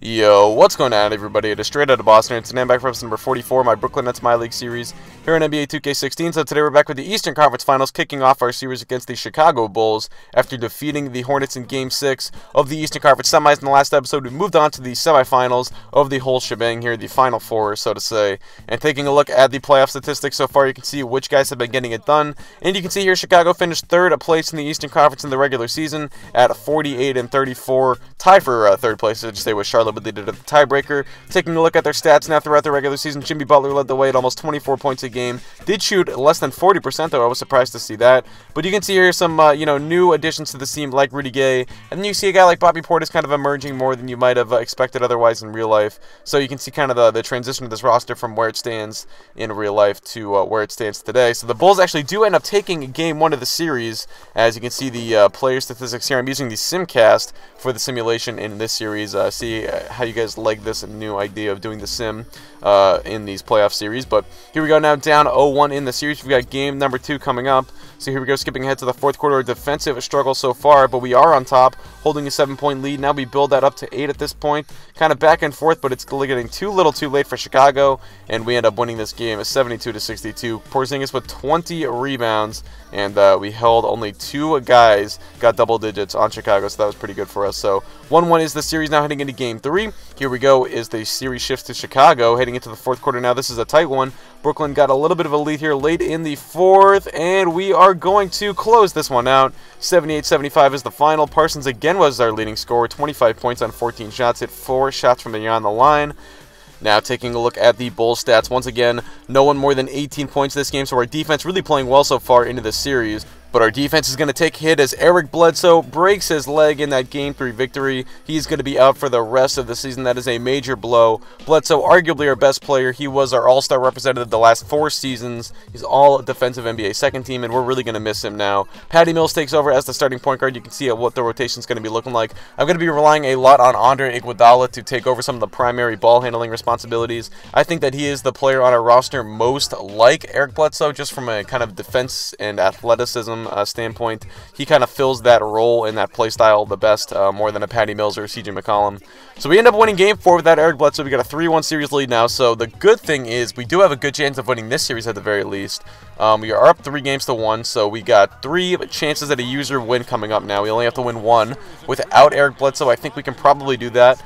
Yo, what's going on, everybody? It is Straight Out of Boston, and today I'm back for episode number 44, my Brooklyn Nets My League series here in NBA 2K16. So today we're back with the Eastern Conference Finals, kicking off our series against the Chicago Bulls after defeating the Hornets in Game 6 of the Eastern Conference Semis. In the last episode, we moved on to the semifinals of the whole shebang here, the Final Four, so to say. And taking a look at the playoff statistics so far, you can see which guys have been getting it done. And you can see here Chicago finished third place in the Eastern Conference in the regular season at 48-34, tie for third place, I should say, with Charlotte, but they did it at the tiebreaker. Taking a look at their stats now throughout the regular season, Jimmy Butler led the way at almost 24 points a game. Did shoot less than 40%, though. I was surprised to see that. But you can see here some, new additions to the team like Rudy Gay. And then you see a guy like Bobby Portis kind of emerging more than you might have expected otherwise in real life. So you can see kind of the transition of this roster from where it stands in real life to where it stands today. So the Bulls actually do end up taking game one of the series. As you can see the player statistics here. I'm using the Simcast for the simulation in this series. See how you guys like this new idea of doing the sim in these playoff series. But here we go now, down 0-1 in the series. We've got game number 2 coming up. So here we go, skipping ahead to the fourth quarter. Defensive struggle so far, but we are on top, holding a 7-point lead. Now we build that up to 8 at this point. Kind of back and forth, but it's getting too little too late for Chicago, and we end up winning this game 72-62. Porzingis with 20 rebounds, and we held only 2 guys, got double digits on Chicago, so that was pretty good for us. So 1-1 is the series now heading into game 3. Here we go, is the series shifts to Chicago, heading into the fourth quarter now. This is a tight one. Brooklyn got a little bit of a lead here late in the fourth, and we are going to close this one out. 78-75 is the final. Parsons again was our leading scorer, 25 points on 14 shots, hit 4 shots from beyond the line. Now taking a look at the Bulls stats, once again, no one more than 18 points this game, so our defense really playing well so far into this series. But our defense is going to take a hit as Eric Bledsoe breaks his leg in that Game 3 victory. He's going to be out for the rest of the season. That is a major blow. Bledsoe, arguably our best player. He was our all-star representative the last 4 seasons. He's all defensive NBA second team, and we're really going to miss him now. Patty Mills takes over as the starting point guard. You can see what the rotation is going to be looking like. I'm going to be relying a lot on Andre Iguodala to take over some of the primary ball handling responsibilities. I think that he is the player on our roster most like Eric Bledsoe, just from a kind of defense and athleticism standpoint. He kind of fills that role in that play style the best, more than a Patty Mills or CJ McCollum. So we end up winning game 4 without Eric Bledsoe. We got a 3-1 series lead now. So the good thing is we do have a good chance of winning this series at the very least. We are up 3-1, so we got 3 chances at a user win coming up now. We only have to win 1 without Eric Bledsoe. I think we can probably do that.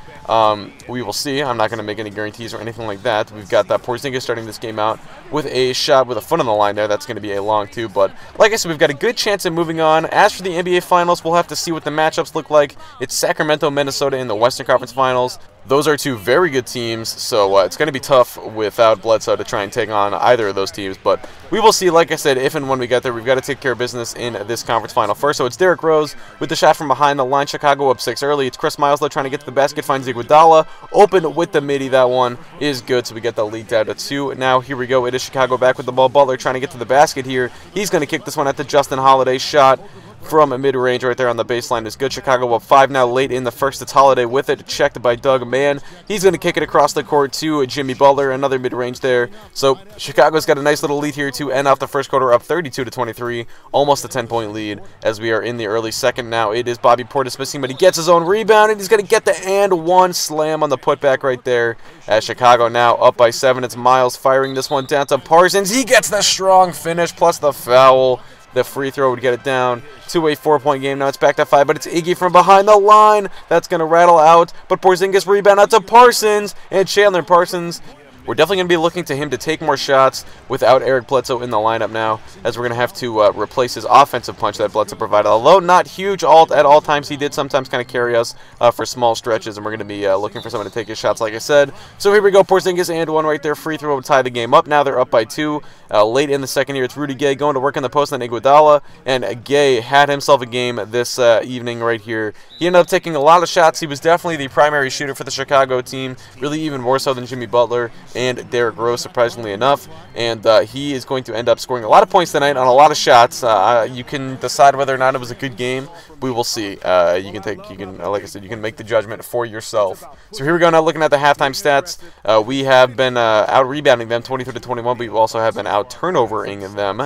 We will see. I'm not going to make any guarantees or anything like that. We've got that Porzingis starting this game out with a shot with a foot on the line there. That's going to be a long 2. But like I said, we've got a good chance of moving on. As for the NBA Finals, we'll have to see what the matchups look like. It's Sacramento, Minnesota in the Western Conference Finals. Those are 2 very good teams, so it's going to be tough without Bledsoe to try and take on either of those teams. But we will see. Like I said, if and when we get there, we've got to take care of business in this conference final first. So it's Derrick Rose with the shot from behind the line. Chicago up 6 early. It's Chris Miles, though, trying to get to the basket. Finds Iguodala. Open with the midi. That one is good, so we get the lead down to 2. Now, here we go. It is Chicago back with the ball. Butler trying to get to the basket here. He's going to kick this one at the Justin Holiday shot from mid-range right there on the baseline is good. Chicago up 5 now late in the first. It's Holiday with it, checked by Doug Mann. He's going to kick it across the court to Jimmy Butler, another mid-range there. So Chicago's got a nice little lead here to end off the first quarter, up 32-23, almost a 10-point lead as we are in the early second now. It is Bobby Portis missing, but he gets his own rebound, and he's going to get the and one slam on the putback right there. As Chicago now up by 7, it's Miles firing this one down to Parsons. He gets the strong finish plus the foul. The free throw would get it down to a 4-point game. Now it's back to 5, but it's Iggy from behind the line. That's going to rattle out, but Porzingis rebound out to Parsons, and Chandler Parsons. We're definitely going to be looking to him to take more shots without Eric Bledsoe in the lineup now, as we're going to have to replace his offensive punch that Bledsoe provided. Although not huge at all times, he did sometimes kind of carry us for small stretches, and we're going to be looking for someone to take his shots, like I said. So here we go, Porzingis and one right there. Free throw would tie the game up. Now they're up by 2. Late in the second here, it's Rudy Gay going to work on the post on Iguodala, and Gay had himself a game this evening right here. He ended up taking a lot of shots. He was definitely the primary shooter for the Chicago team, really even more so than Jimmy Butler. and Derrick Rose, surprisingly enough. And he is going to end up scoring a lot of points tonight on a lot of shots. You can decide whether or not it was a good game. We will see. Like I said, you can make the judgment for yourself. So here we go now, looking at the halftime stats. We have been out rebounding them 23-21, but we also have been out turnovering them.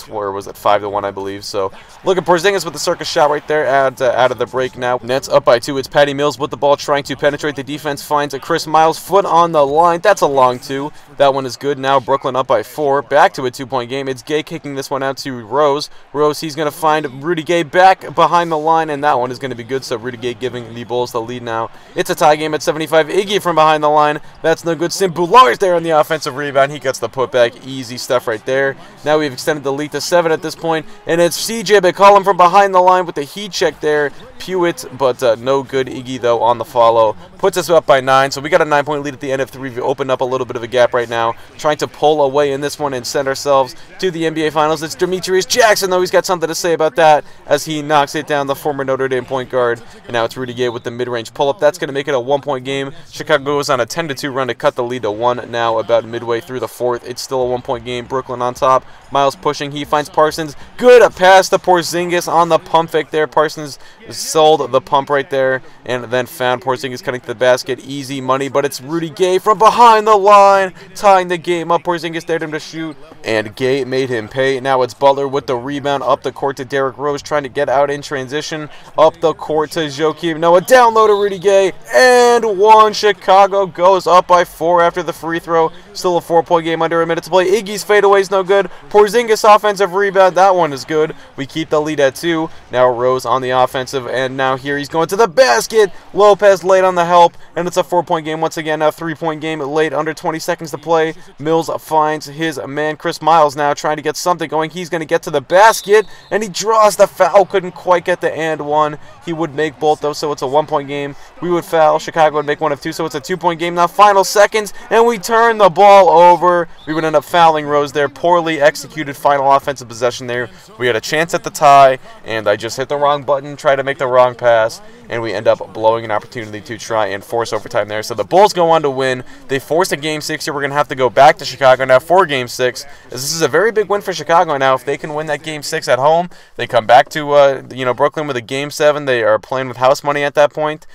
Where was it, 5-1, I believe. So look at Porzingis with the circus shot right there out of the break now. Nets up by 2. It's Patty Mills with the ball, trying to penetrate the defense. Finds a Chris Miles, foot on the line. That's a long 2. That one is good. Now Brooklyn up by 4. Back to a 2-point game. It's Gay kicking this one out to Rose. Rose, he's going to find Rudy Gay back behind the line, and that one is going to be good. So Rudy Gay giving the Bulls the lead now. It's a tie game at 75. Iggy from behind the line. That's no good. Simbular is there on the offensive rebound. He gets the putback. Easy stuff right there. Now we've extended the lead to 7 at this point, and it's CJ McCollum from behind the line with the heat check there. Pewitt, but no good. Iggy, though, on the follow. Puts us up by 9, so we got a 9-point lead at the end of 3. We've opened up a little bit of a gap right now, trying to pull away in this one and send ourselves to the NBA Finals. It's Demetrius Jackson, though. He's got something to say about that as he knocks it down, the former Notre Dame point guard. And now it's Rudy Gay with the mid-range pull-up. That's going to make it a 1-point game. Chicago goes on a 10-2 run to cut the lead to 1 now about midway through the 4th. It's still a 1-point game. Brooklyn on top. Miles pushing. He finds Parsons. Good pass to Porzingis on the pump fake there. Parsons sold the pump right there and then found Porzingis cutting to the basket. Easy money, but it's Rudy Gay from behind the line, tying the game up. Porzingis dared him to shoot, and Gay made him pay. Now it's Butler with the rebound up the court to Derrick Rose, trying to get out in transition. Up the court to Joakim Noah. Down low to Rudy Gay, and 1. Chicago goes up by 4 after the free throw. Still a 4-point game under a minute to play. Iggy's fadeaway is no good. Porzingis offensive rebound. That one is good. We keep the lead at 2. Now Rose on the offensive, and now here he's going to the basket. Lopez late on the help, and it's a 4-point game once again. Now 3-point game late, under 20 seconds to play. Mills finds his man Chris Miles now trying to get something going. He's going to get to the basket, and he draws the foul. Couldn't quite get the and 1. He would make both, though, so it's a 1-point game. We would foul. Chicago would make 1 of 2, so it's a 2-point game. Now final seconds, and we turn the ball over. We would end up fouling Rose there. Poorly executed final offensive possession there. We had a chance at the tie, and I just hit the wrong button, tried to make the wrong pass, and we end up blowing an opportunity to try and force overtime there. So the Bulls go on to win. They forced a Game 6 here. We're going to have to go back to Chicago now for Game 6. This is a very big win for Chicago now. If they can win that Game 6 at home, they come back to Brooklyn with a Game 7. They are playing with house money at that point.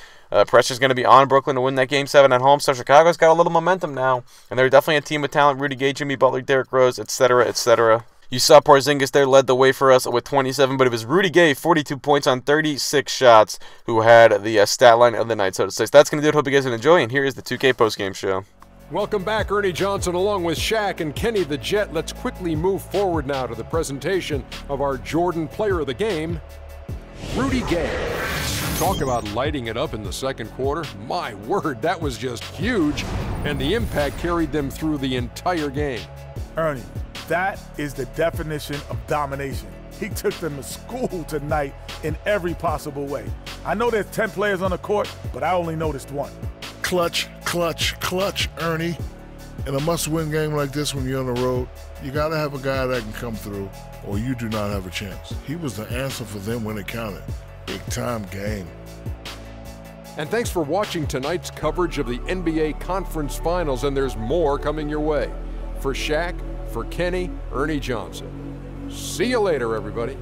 Pressure's going to be on Brooklyn to win that Game 7 at home, so Chicago's got a little momentum now. And they're definitely a team with talent. Rudy Gay, Jimmy Butler, Derrick Rose, etc., etc. You saw Porzingis there led the way for us with 27, but it was Rudy Gay, 42 points on 36 shots, who had the stat line of the night, so to say. So that's going to do it. Hope you guys enjoy, and here is the 2K postgame show. Welcome back, Ernie Johnson, along with Shaq and Kenny the Jet. Let's quickly move forward now to the presentation of our Jordan Player of the Game, Rudy Gay. Talk about lighting it up in the second quarter. My word, that was just huge, and the impact carried them through the entire game. Ernie, that is the definition of domination. He took them to school tonight in every possible way. I know there's 10 players on the court, but I only noticed 1. Clutch, clutch, clutch, Ernie. In a must-win game like this when you're on the road, you got to have a guy that can come through, or you do not have a chance. He was the answer for them when it counted. Big-time game. And thanks for watching tonight's coverage of the NBA Conference Finals, and there's more coming your way. For Shaq, for Kenny, Ernie Johnson. See you later, everybody.